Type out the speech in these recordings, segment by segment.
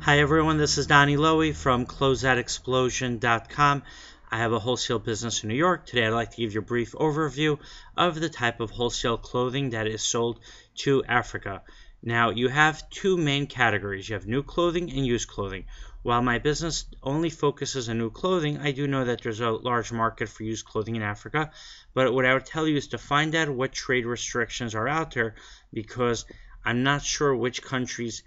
Hi everyone, this is Donnie Lowy from Closeoutexplosion.com. I have a wholesale business in New York. Today I'd like to give you a brief overview of the type of wholesale clothing that is sold to Africa. Now you have two main categories. You have new clothing and used clothing. While my business only focuses on new clothing, I do know that there's a large market for used clothing in Africa. But what I would tell you is to find out what trade restrictions are out there, because I'm not sure which countries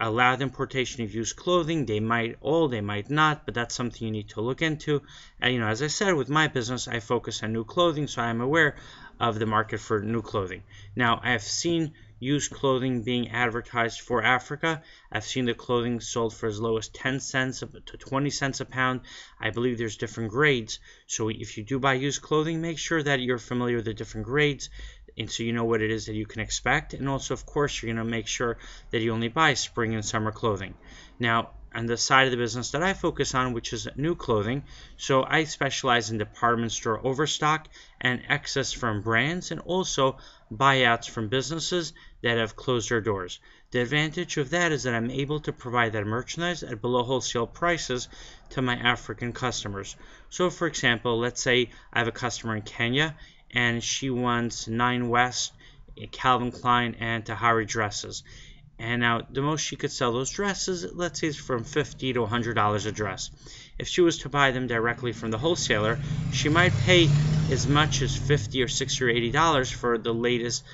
allow the importation of used clothing. They might all, they might not, but that's something you need to look into. And as I said, with my business, I focus on new clothing, so I'm aware of the market for new clothing. Now, I have seen used clothing being advertised for Africa. I've seen the clothing sold for as low as 10 cents to 20 cents a pound. I believe there's different grades. So if you do buy used clothing, make sure that you're familiar with the different grades, and so you know what it is that you can expect. And also, of course, you're going to make sure that you only buy spring and summer clothing. Now, on the side of the business that I focus on, which is new clothing, so I specialize in department store overstock and excess from brands, and also buyouts from businesses that have closed their doors. The advantage of that is that I'm able to provide that merchandise at below wholesale prices to my African customers. So for example, let's say I have a customer in Kenya and she wants 9 West, Calvin Klein, and Tahari dresses. And now the most she could sell those dresses, let's say, is from $50 to $100 a dress. If she was to buy them directly from the wholesaler, she might pay as much as $50 or $60 or $80 for the latest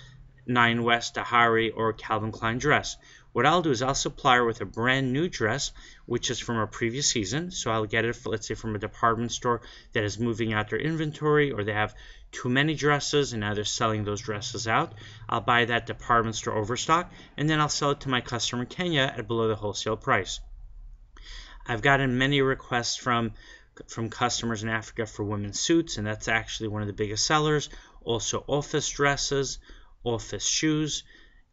9 West, Tahari, or Calvin Klein dress. What I'll do is I'll supply her with a brand new dress, which is from a previous season. So I'll get it, let's say, from a department store that is moving out their inventory, or they have too many dresses and now they're selling those dresses out. I'll buy that department store overstock, and then I'll sell it to my customer in Kenya at below the wholesale price. I've gotten many requests from customers in Africa for women's suits, and that's actually one of the biggest sellers. Also office dresses, office shoes,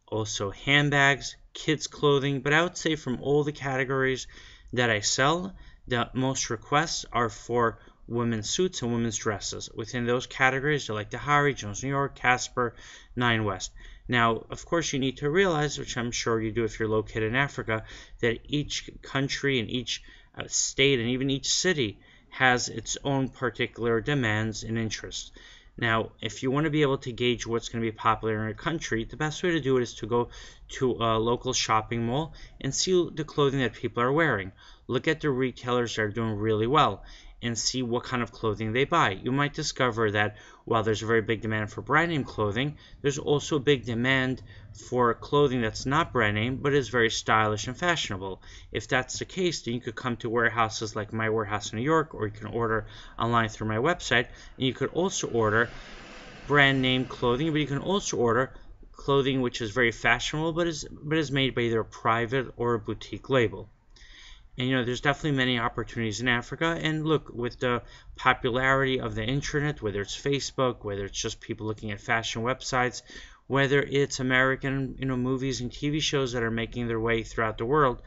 also handbags, kids clothing. But I would say from all the categories that I sell, the most requests are for women's suits and women's dresses. Within those categories, they're like Tahari, Jones New York, Casper, 9 West. Now, of course, you need to realize, which I'm sure you do if you're located in Africa, that each country and each state and even each city has its own particular demands and interests. Now, if you want to be able to gauge what's going to be popular in a country, the best way to do it is to go to a local shopping mall and see the clothing that people are wearing. Look at the retailers that are doing really well and see what kind of clothing they buy. You might discover that while there's a very big demand for brand name clothing, there's also a big demand for clothing that's not brand name but is very stylish and fashionable. If that's the case, then you could come to warehouses like my warehouse in New York, or you can order online through my website, and you could also order brand name clothing, but you can also order clothing which is very fashionable but is made by either a private or a boutique label. And there's definitely many opportunities in Africa. And look, with the popularity of the internet, whether it's Facebook, whether it's just people looking at fashion websites, whether it's American movies and TV shows that are making their way throughout the world,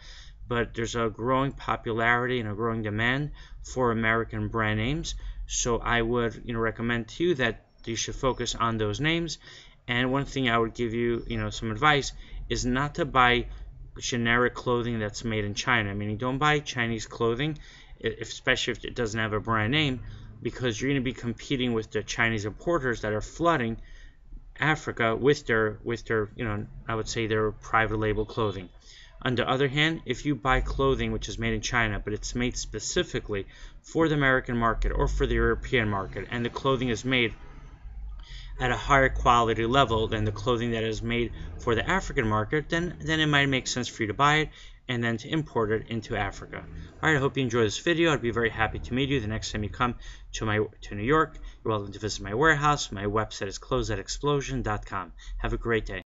but there's a growing popularity and a growing demand for American brand names. So I would recommend to you that you should focus on those names. And one thing I would give you some advice is not to buy generic clothing that's made in China. I mean, you don't buy Chinese clothing, especially if it doesn't have a brand name, because you're going to be competing with the Chinese importers that are flooding Africa with their I would say their private label clothing. On the other hand, if you buy clothing which is made in China, but it's made specifically for the American market or for the European market, and the clothing is made at a higher quality level than the clothing that is made for the African market, then it might make sense for you to buy it and then to import it into Africa. Alright, I hope you enjoyed this video. I'd be very happy to meet you the next time you come to New York. You're welcome to visit my warehouse. My website is closeoutexplosion.com. Have a great day.